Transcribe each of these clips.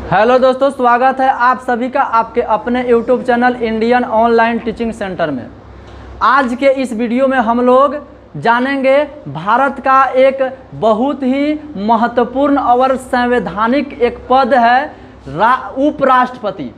Hello दोस्तों, स्वागत है आप सभी का आपके अपने YouTube channel Indian online teaching centre में। आज के इस वीडियो में हम लोग जानेंगे भारत का एक बहुत ही महत्वपूर्ण और संवैधानिक एक पद है उपराष्ट्रपति।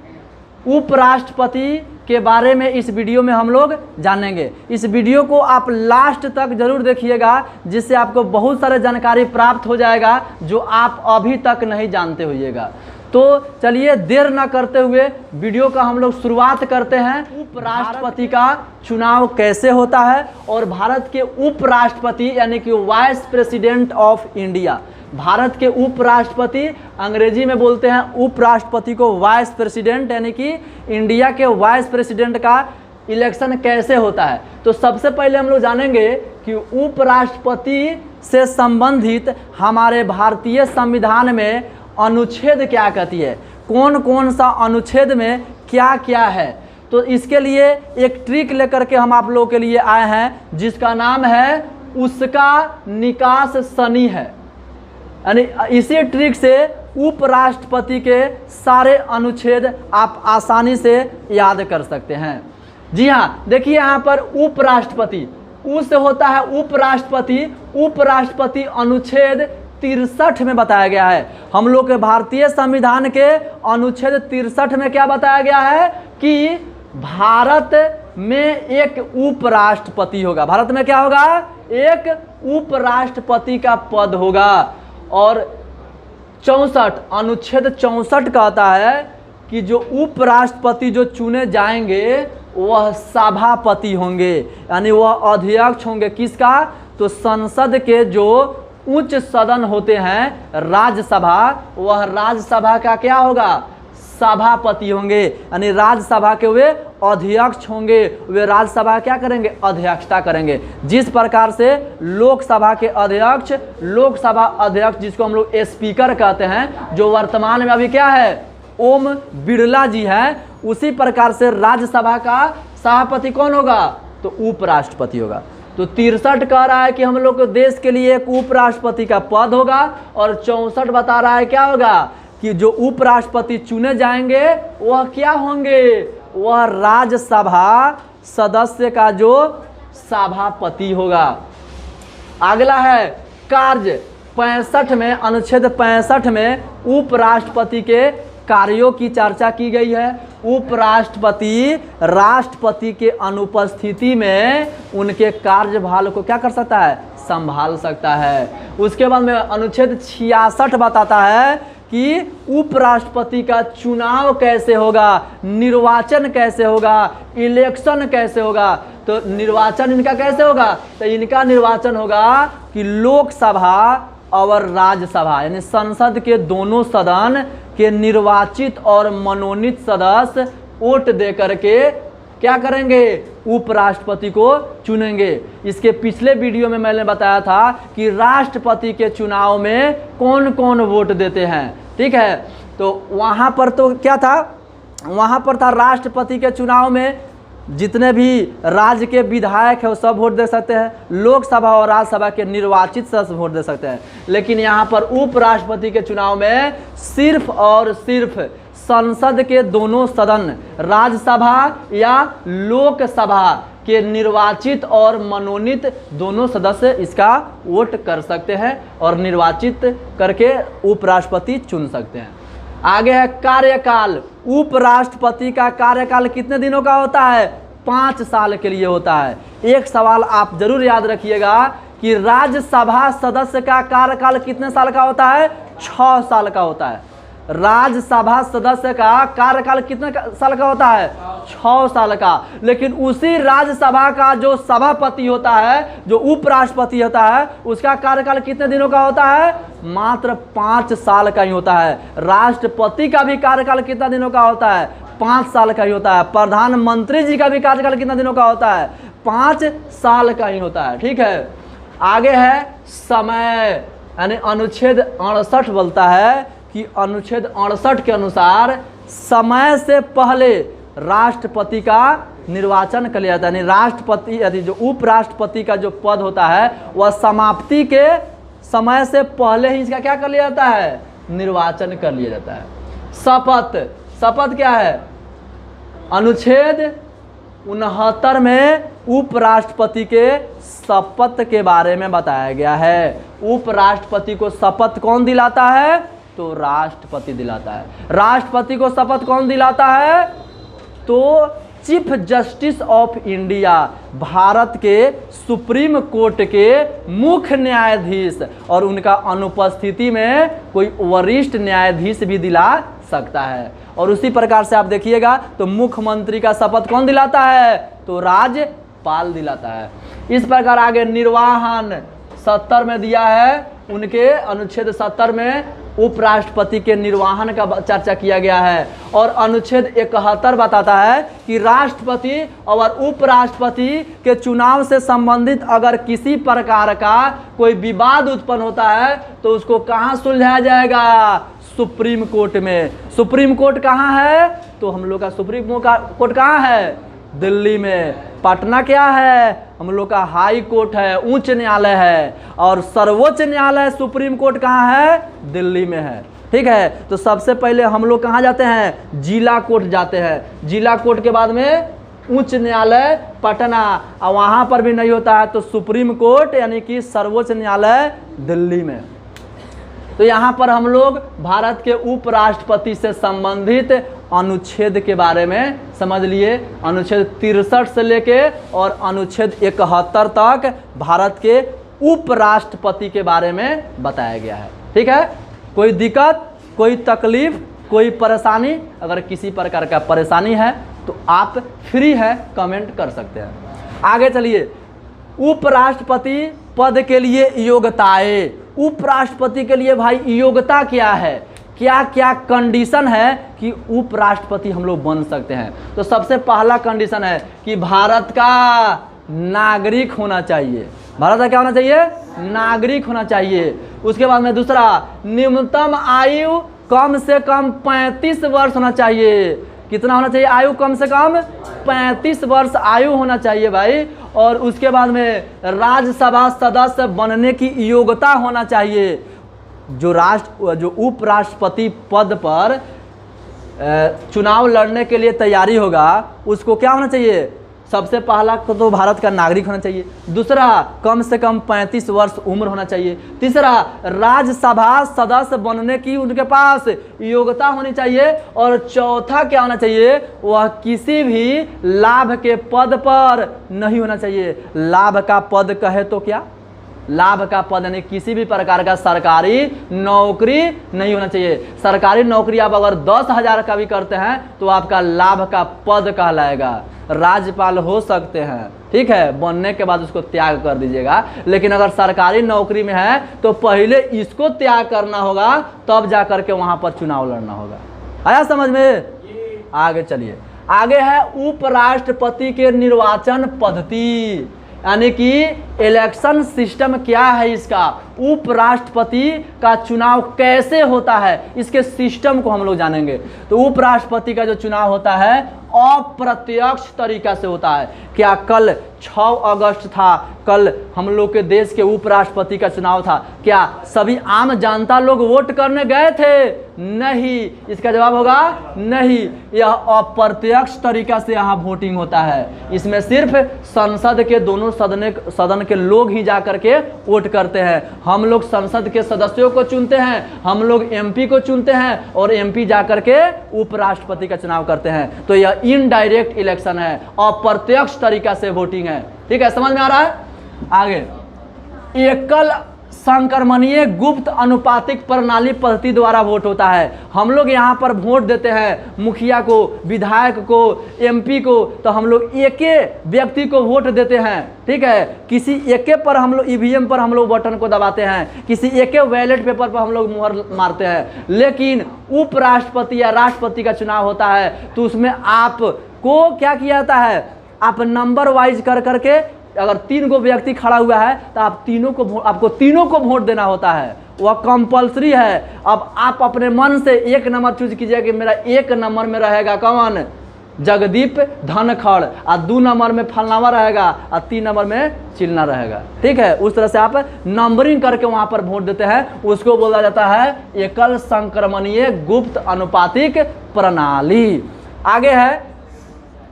उपराष्ट्रपति के बारे में इस वीडियो में हम लोग जानेंगे। इस वीडियो को आप लास्ट तक जरूर देखिएगा, जिससे आपको बहुत सारे जानकारी प्राप्त हो जाएगा जो आप अभी तक नहीं जानते होइएगा। तो चलिए देर ना करते हुए वीडियो का हम लोग शुरुआत करते हैं। उपराष्ट्रपति का चुनाव कैसे होता है और भारत के उपराष्ट्रपति यानी कि vice president of India, Bharat के उपराष्ट्रपति, अंग्रेजी में बोलते हैं उपराष्ट्रपति को वाइस प्रेसिडेंट, यानी कि इंडिया के वाइस प्रेसिडेंट का इलेक्शन कैसे होता है। तो सबसे पहले हम लोग जानेंगे कि उपराष्ट्रपति से संबंधित हमारे भारतीय संविधान में अनुच्छेद क्या कहती है, कौन कौन सा अनुच्छेद में क्या क्या है। तो इसके लिए एक ट्रिक लेकर के हम आप लोगों के लिए आए हैं, जिसका नाम है उसका निकास शनि है। यानी इसी ट्रिक से उपराष्ट्रपति के सारे अनुच्छेद आप आसानी से याद कर सकते हैं। जी हाँ, देखिए यहाँ पर उपराष्ट्रपति, उस होता है उपराष्ट्रपति। उपराष्ट्रपति अनुच्छेद 63 में बताया गया है। हम लोग के भारतीय संविधान के अनुच्छेद 63 में क्या बताया गया है कि भारत में एक उपराष्ट्रपति होगा। भारत में क्या होगा? एक उपराष्ट्रपति का पद होगा। और 64 अनुच्छेद 64 कहता है कि जो उपराष्ट्रपति जो चुने जाएंगे वह सभापति होंगे, यानी वह अध्यक्ष होंगे। किसका? तो संसद के जो उच्च सदन होते हैं राज्यसभा, वह राज्यसभा का क्या होगा? सभापति होंगे, यानी राज्यसभा के वे अध्यक्ष होंगे। वे राज्यसभा क्या करेंगे? अध्यक्षता करेंगे। जिस प्रकार से लोकसभा के अध्यक्ष, लोकसभा अध्यक्ष जिसको हम लोग स्पीकर कहते हैं, जो वर्तमान में अभी क्या है? ओम बिरला जी हैं। उसी प्रकार से राज्यसभा का सभापति कौन होगा? तो उपराष्ट्रपति होगा। तो 63 कह रहा है कि हम लोग देश के लिए एक उपराष्ट्रपति का पद होगा, और 64 बता रहा है क्या होगा कि जो उपराष्ट्रपति चुने जाएंगे वह क्या होंगे? वह राज्यसभा सदस्य का जो सभापति होगा। अगला है कार्य। 65 में, अनुच्छेद 65 में उपराष्ट्रपति के कार्यों की चर्चा की गई है। उपराष्ट्रपति राष्ट्रपति के अनुपस्थिति में उनके कार्यभार को क्या कर सकता है? संभाल सकता है। उसके बाद में अनुच्छेद 66 बताता है कि उपराष्ट्रपति का चुनाव कैसे होगा, निर्वाचन कैसे होगा, इलेक्शन कैसे होगा। तो निर्वाचन इनका कैसे होगा? तो इनका निर्वाचन होगा कि लोकसभा और राज्यसभा, यानी संसद के दोनों सदन के निर्वाचित और मनोनीत सदस्य वोट दे करके क्या करेंगे? उपराष्ट्रपति को चुनेंगे। इसके पिछले वीडियो में मैंने बताया था कि राष्ट्रपति के चुनाव में कौन कौन वोट देते हैं, ठीक है। तो वहाँ पर तो क्या था? वहाँ पर था राष्ट्रपति के चुनाव में जितने भी राज्य के विधायक है वो सब वोट दे सकते हैं। लोकसभा और राज्यसभा के निर्वाचित सदस्य वोट दे सकते हैं। लेकिन यहाँ पर उपराष्ट्रपति के चुनाव में सिर्फ और सिर्फ संसद के दोनों सदन, राज्यसभा या लोकसभा के निर्वाचित और मनोनीत दोनों सदस्य इसका वोट कर सकते हैं और निर्वाचित करके उपराष्ट्रपति चुन सकते हैं। आगे है कार्यकाल। उपराष्ट्रपति का कार्यकाल कितने दिनों का होता है? 5 साल के लिए होता है। एक सवाल आप जरूर याद रखिएगा कि राज्यसभा सदस्य का कार्यकाल कितने साल का होता है? 6 साल का होता है। राज्यसभा सदस्य का कार्यकाल कितने साल का होता है? 6 साल का। लेकिन उसी राज्यसभा का जो सभापति होता है, जो उपराष्ट्रपति होता है, उसका कार्यकाल कितने दिनों का होता है? मात्र 5 साल का ही होता है। राष्ट्रपति का भी कार्यकाल कितना दिनों का होता है? 5 साल का ही होता है। प्रधानमंत्री जी का भी कार्यकाल कितना दिनों का होता है? 5 साल का ही होता है, ठीक है। आगे है समय, यानी अनुच्छेद 68 बोलता है कि अनुच्छेद 68 के अनुसार समय से पहले राष्ट्रपति का निर्वाचन कर लिया जाता है। यानी राष्ट्रपति, यदि जो उपराष्ट्रपति का जो पद होता है वह समाप्ति के समय से पहले ही इसका क्या कर लिया जाता है? निर्वाचन कर लिया जाता है। शपथ। शपथ क्या है? अनुच्छेद 69 में उपराष्ट्रपति के शपथ के बारे में बताया गया है। उपराष्ट्रपति को शपथ कौन दिलाता है? तो राष्ट्रपति दिलाता है। राष्ट्रपति को शपथ कौन दिलाता है? तो chief justice of India, Bharat के सुप्रीम कोर्ट के मुख्य न्यायाधीश, और उनका अनुपस्थिति में कोई वरिष्ठ न्यायाधीश भी दिला सकता है। और उसी प्रकार से आप देखिएगा तो मुख्यमंत्री का शपथ कौन दिलाता है? तो राज्यपाल दिलाता है। इस प्रकार आगे निर्वाहन 70 में दिया है, उनके अनुच्छेद 70 में उपराष्ट्रपति के निर्वाहन का चर्चा किया गया है। और अनुच्छेद 71 बताता है कि राष्ट्रपति और उपराष्ट्रपति के चुनाव से संबंधित अगर किसी प्रकार का कोई विवाद उत्पन्न होता है तो उसको कहाँ सुलझाया जाएगा? सुप्रीम कोर्ट में। सुप्रीम कोर्ट कहाँ है? तो हम लोग का सुप्रीम कोर्ट कहाँ है? दिल्ली में। पटना क्या है? हम लोग का हाई कोर्ट है, उच्च न्यायालय है। और सर्वोच्च न्यायालय सुप्रीम कोर्ट कहाँ है? दिल्ली में है। ठीक है, तो सबसे पहले हम लोग कहाँ जाते हैं? जिला कोर्ट जाते हैं। जिला कोर्ट के बाद में उच्च न्यायालय पटना, और वहाँ पर भी नहीं होता है तो सुप्रीम कोर्ट यानी कि सर्वोच्च न्यायालय दिल्ली में। तो यहाँ पर हम लोग भारत के उपराष्ट्रपति से संबंधित अनुच्छेद के बारे में समझ लिए। अनुच्छेद 63 से लेके और अनुच्छेद 71 तक भारत के उपराष्ट्रपति के बारे में बताया गया है। ठीक है, कोई दिक्कत, कोई तकलीफ, कोई परेशानी? अगर किसी प्रकार का परेशानी है तो आप फ्री है कमेंट कर सकते हैं। आगे चलिए, उपराष्ट्रपति पद के लिए योग्यताएं। उपराष्ट्रपति के लिए भाई योग्यता क्या है, क्या क्या कंडीशन है कि उपराष्ट्रपति हम लोग बन सकते हैं? तो सबसे पहला कंडीशन है कि भारत का नागरिक होना चाहिए। भारत का क्या होना चाहिए? नागरिक होना चाहिए। उसके बाद में दूसरा, न्यूनतम आयु कम से कम 35 वर्ष होना चाहिए। कितना होना चाहिए आयु? कम से कम 35 वर्ष आयु होना चाहिए भाई। और उसके बाद में राज्यसभा सदस्य बनने की योग्यता होना चाहिए। जो उपराष्ट्रपति पद पर चुनाव लड़ने के लिए तैयारी होगा उसको क्या होना चाहिए? सबसे पहला तो भारत का नागरिक होना चाहिए। दूसरा, कम से कम 35 वर्ष उम्र होना चाहिए। तीसरा, राज्यसभा सदस्य बनने की उनके पास योग्यता होनी चाहिए। और चौथा क्या होना चाहिए? वह किसी भी लाभ के पद पर नहीं होना चाहिए। लाभ का पद कहे तो क्या? लाभ का पद यानी किसी भी प्रकार का सरकारी नौकरी नहीं होना चाहिए। सरकारी नौकरी आप अगर 10,000 का भी करते हैं तो आपका लाभ का पद कहलाएगा। राज्यपाल हो सकते हैं, ठीक है, बनने के बाद उसको त्याग कर दीजिएगा। लेकिन अगर सरकारी नौकरी में है तो पहले इसको त्याग करना होगा, तब जा करके वहां पर चुनाव लड़ना होगा। आया समझ में? आगे चलिए, आगे है उपराष्ट्रपति के निर्वाचन पद्धति, यानी कि इलेक्शन सिस्टम क्या है इसका, उपराष्ट्रपति का चुनाव कैसे होता है, इसके सिस्टम को हम लोग जानेंगे। तो उपराष्ट्रपति का जो चुनाव होता है अप्रत्यक्ष तरीका से होता है। क्या कल 6 अगस्त था, कल हम लोग के देश के उपराष्ट्रपति का चुनाव था, क्या सभी आम जनता लोग वोट करने गए थे? नहीं। इसका जवाब होगा नहीं। यह अप्रत्यक्ष तरीका से यहाँ वोटिंग होता है। इसमें सिर्फ संसद के दोनों सदन के लोग ही जा करके वोट करते हैं। हम लोग संसद के सदस्यों को चुनते हैं, हम लोग एमपी को चुनते हैं, और एमपी जा करके उपराष्ट्रपति का चुनाव करते हैं। तो यह इनडायरेक्ट इलेक्शन है, अप्रत्यक्ष तरीका से वोटिंग है। ठीक है, समझ में आ रहा है? आगे, एकल संक्रमणीय गुप्त अनुपातिक प्रणाली पद्धति द्वारा वोट होता है। हम लोग यहाँ पर वोट देते हैं मुखिया को, विधायक को, एमपी को, तो हम लोग एक व्यक्ति को वोट देते हैं। ठीक है, किसी एक पर हम लोग ईवीएम पर हम लोग बटन को दबाते हैं, किसी एक बैलेट पेपर पर हम लोग मुहर मारते हैं। लेकिन उपराष्ट्रपति या राष्ट्रपति का चुनाव होता है तो उसमें आपको क्या किया जाता है? आप नंबर वाइज कर करके, अगर 3 गो व्यक्ति खड़ा हुआ है तो आपको तीनों को वोट देना होता है, वह कंपलसरी है। अब आप अपने मन से एक नंबर चूज कीजिए कि मेरा 1 नंबर में रहेगा कौन? जगदीप धनखड़, और 2 नंबर में फलनावा रहेगा और 3 नंबर में चिलना रहेगा। ठीक है, उस तरह से आप नंबरिंग करके वहां पर वोट देते हैं, उसको बोला जाता है एकल संक्रमणीय गुप्त अनुपातिक प्रणाली। आगे है,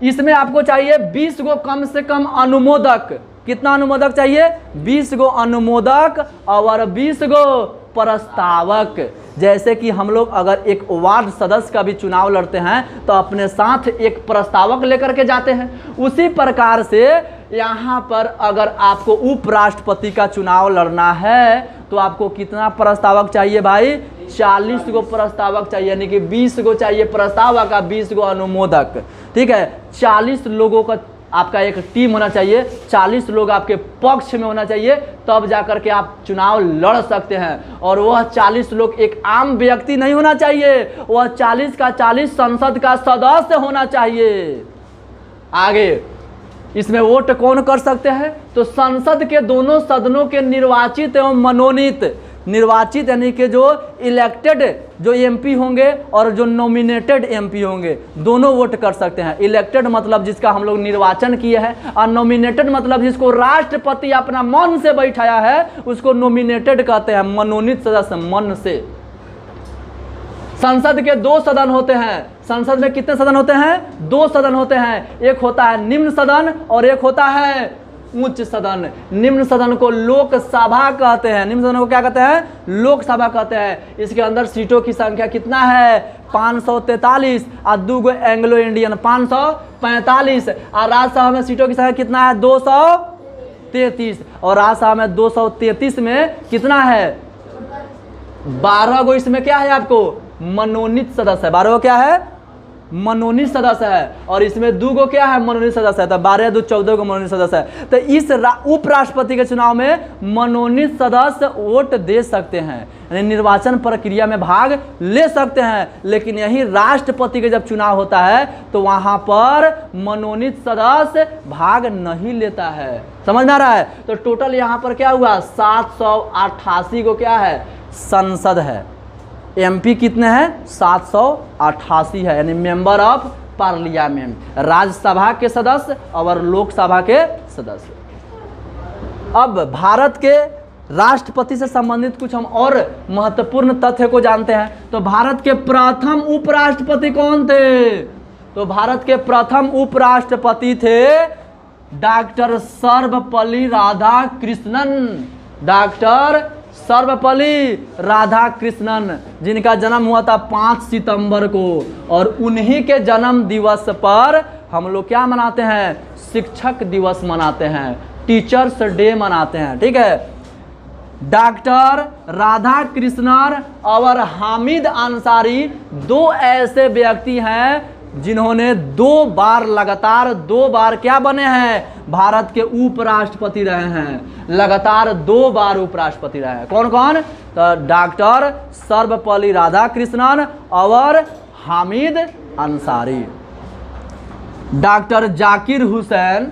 इसमें आपको चाहिए 20 गो कम से कम अनुमोदक। कितना अनुमोदक चाहिए? 20 गो अनुमोदक और 20 गो प्रस्तावक। जैसे कि हम लोग अगर एक वार्ड सदस्य का भी चुनाव लड़ते हैं तो अपने साथ एक प्रस्तावक लेकर के जाते हैं। उसी प्रकार से यहाँ पर अगर आपको उपराष्ट्रपति का चुनाव लड़ना है तो आपको कितना प्रस्तावक चाहिए भाई? 40 गो प्रस्तावक चाहिए, यानी कि 20 गो चाहिए प्रस्तावक का, 20 गो अनुमोदक। ठीक है, 40 लोगों का आपका एक टीम होना चाहिए, 40 लोग आपके पक्ष में होना चाहिए, तब जाकर के आप चुनाव लड़ सकते हैं। और वह 40 लोग एक आम व्यक्ति नहीं होना चाहिए, वह 40 का 40 संसद का सदस्य होना चाहिए। आगे इसमें वोट कौन कर सकते हैं? तो संसद के दोनों सदनों के निर्वाचित एवं मनोनीत, निर्वाचित यानी कि जो इलेक्टेड जो एमपी होंगे और जो नॉमिनेटेड एमपी होंगे, दोनों वोट कर सकते हैं। इलेक्टेड मतलब जिसका हम लोग निर्वाचन किए हैं, और नॉमिनेटेड मतलब जिसको राष्ट्रपति अपना मन से बैठाया है, उसको नॉमिनेटेड कहते हैं, मनोनीत सदस्य मन से। संसद के 2 सदन होते हैं। संसद में कितने सदन होते हैं? 2 सदन होते हैं। एक होता है निम्न सदन और एक होता है उच्च सदन। निम्न सदन को लोकसभा कहते हैं। निम्न सदन को क्या कहते हैं? लोकसभा कहते हैं। इसके अंदर सीटों की संख्या कितना है? 543 और 2 गो एंग्लो इंडियन 545। और राज्यसभा में सीटों की संख्या कितना है? 233। और राज्यसभा में 233 में कितना है? 12 गो इसमें क्या है आपको? मनोनीत सदस्य है। 12 गो क्या है? मनोनीत सदस्य है। और इसमें 2 गो क्या है? मनोनीत सदस्य है। तो 12 2 14 गो मनोनीत सदस्य है। तो इस उपराष्ट्रपति के चुनाव में मनोनीत सदस्य वोट दे सकते हैं, यानी निर्वाचन प्रक्रिया में भाग ले सकते हैं। लेकिन यही राष्ट्रपति के जब चुनाव होता है तो वहां पर मनोनीत सदस्य भाग नहीं लेता है। समझ में आ रहा है? तो टोटल यहाँ पर क्या हुआ? 788 गो क्या है? संसद है। एमपी कितने हैं? 788 है, यानी मेंबर ऑफ पार्लियामेंट, राज्यसभा के सदस्य और लोकसभा के सदस्य। अब भारत के राष्ट्रपति से संबंधित कुछ हम और महत्वपूर्ण तथ्य को जानते हैं। तो भारत के प्रथम उपराष्ट्रपति कौन थे? तो भारत के प्रथम उपराष्ट्रपति थे डॉक्टर सर्वपल्ली राधाकृष्णन। डॉक्टर सर्वपल्ली राधाकृष्णन, जिनका जन्म हुआ था 5 सितंबर को। और उन्हीं के जन्म दिवस पर हम लोग क्या मनाते हैं? शिक्षक दिवस मनाते हैं, टीचर्स डे मनाते हैं। ठीक है, डॉक्टर राधाकृष्णन और हामिद अंसारी 2 ऐसे व्यक्ति हैं जिन्होंने 2 बार लगातार 2 बार क्या बने हैं? भारत के उपराष्ट्रपति रहे हैं। लगातार 2 बार उपराष्ट्रपति रहे हैं। कौन कौन? तो डॉक्टर सर्वपल्ली राधाकृष्णन और हामिद अंसारी। डॉक्टर जाकिर हुसैन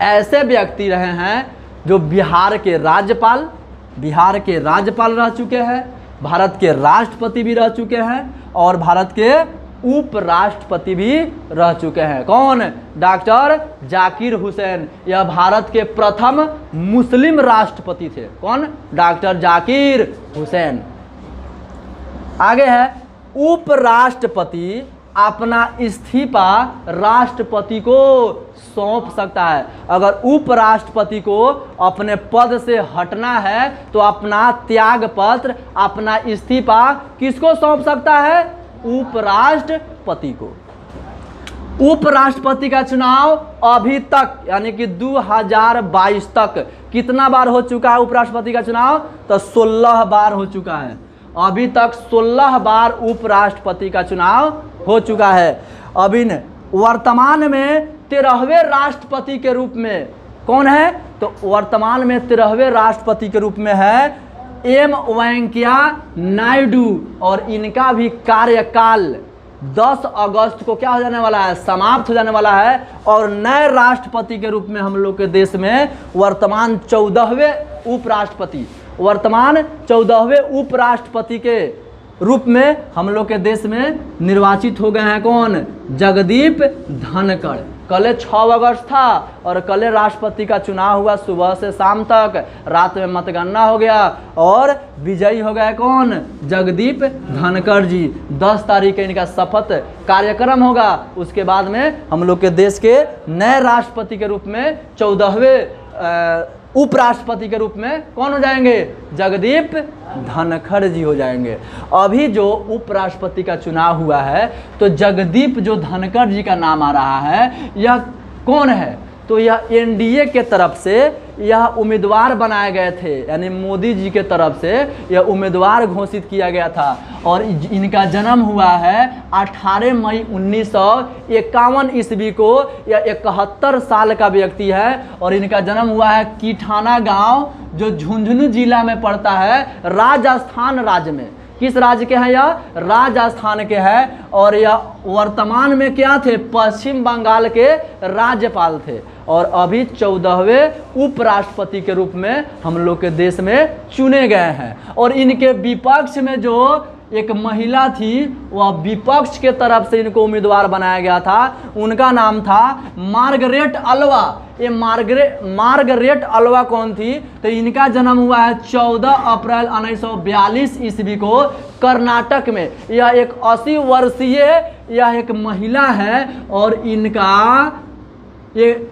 ऐसे व्यक्ति रहे हैं जो बिहार के राज्यपाल रह चुके हैं, भारत के राष्ट्रपति भी रह चुके हैं और भारत के उपराष्ट्रपति भी रह चुके हैं। कौन? डॉक्टर जाकिर हुसैन। यह भारत के प्रथम मुस्लिम राष्ट्रपति थे। कौन? डॉक्टर जाकिर हुसैन। आगे है, उपराष्ट्रपति अपना इस्तीफा राष्ट्रपति को सौंप सकता है। अगर उपराष्ट्रपति को अपने पद से हटना है तो अपना त्याग पत्र, अपना इस्तीफा किसको सौंप सकता है? उपराष्ट्रपति को। उपराष्ट्रपति का चुनाव अभी तक यानी कि 2022 तक कितना बार हो चुका है उपराष्ट्रपति का चुनाव? तो 16 बार हो चुका है। अभी तक 16 बार उपराष्ट्रपति का चुनाव हो चुका है। अभी वर्तमान में 13वें राष्ट्रपति के रूप में कौन है? तो वर्तमान में 13वें राष्ट्रपति के रूप में है एम वेंकैया नायडू। और इनका भी कार्यकाल 10 अगस्त को क्या हो जाने वाला है? समाप्त हो जाने वाला है। और नए राष्ट्रपति के रूप में हम लोग के देश में वर्तमान 14वें उपराष्ट्रपति के रूप में हम लोग के देश में निर्वाचित हो गए हैं कौन? जगदीप धनखड़। कल 6 अगस्त था और कल राष्ट्रपति का चुनाव हुआ, सुबह से शाम तक, रात में मतगणना हो गया और विजयी हो गया कौन? जगदीप धनखड़ जी। 10 तारीख को इनका शपथ कार्यक्रम होगा। उसके बाद में हम लोग के देश के नए राष्ट्रपति के रूप में 14वें उपराष्ट्रपति के रूप में कौन हो जाएंगे? जगदीप धनखड़ जी हो जाएंगे। अभी जो उपराष्ट्रपति का चुनाव हुआ है तो जगदीप जो धनखड़ जी का नाम आ रहा है, यह कौन है? तो यह एनडीए के तरफ से यह उम्मीदवार बनाए गए थे, यानी मोदी जी के तरफ से यह उम्मीदवार घोषित किया गया था। और इनका जन्म हुआ है 18 मई 1951 ईस्वी को। यह 71 साल का व्यक्ति है और इनका जन्म हुआ है कीठाना गांव, जो झुंझुनू जिला में पड़ता है, राजस्थान राज्य में। किस राज्य के हैं? यह राजस्थान के हैं। और यह वर्तमान में क्या थे? पश्चिम बंगाल के राज्यपाल थे और अभी 14वें उपराष्ट्रपति के रूप में हम लोग के देश में चुने गए हैं। और इनके विपक्ष में जो एक महिला थी, वह विपक्ष के तरफ से इनको उम्मीदवार बनाया गया था। उनका नाम था मार्गरेट अलवा। ये मार्गरेट अलवा कौन थी? तो इनका जन्म हुआ है 14 अप्रैल 1942 ईस्वी को कर्नाटक में। यह एक 80 वर्षीय यह एक महिला है और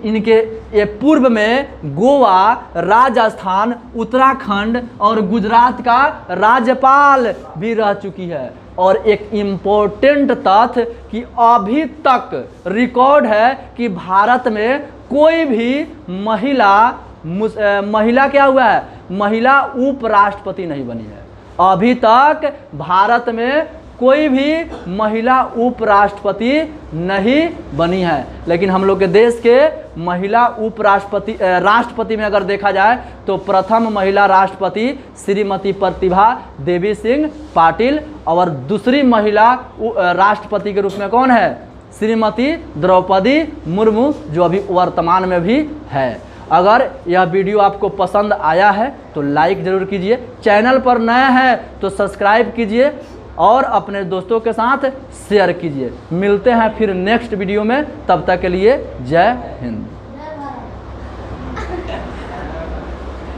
इनके पूर्व में गोवा, राजस्थान, उत्तराखंड और गुजरात का राज्यपाल भी रह चुकी है। और एक इम्पोर्टेंट तथ्य कि अभी तक रिकॉर्ड है कि भारत में कोई भी महिला क्या हुआ है? महिला उपराष्ट्रपति नहीं बनी है। अभी तक भारत में कोई भी महिला उपराष्ट्रपति नहीं बनी है। लेकिन हम लोग के देश के महिला राष्ट्रपति में अगर देखा जाए तो प्रथम महिला राष्ट्रपति श्रीमती प्रतिभा देवी सिंह पाटिल और दूसरी महिला राष्ट्रपति के रूप में कौन है? श्रीमती द्रौपदी मुर्मू, जो अभी वर्तमान में भी है। अगर यह वीडियो आपको पसंद आया है तो लाइक ज़रूर कीजिए, चैनल पर नए हैं तो सब्सक्राइब कीजिए और अपने दोस्तों के साथ शेयर कीजिए। मिलते हैं फिर नेक्स्ट वीडियो में, तब तक के लिए जय हिंद।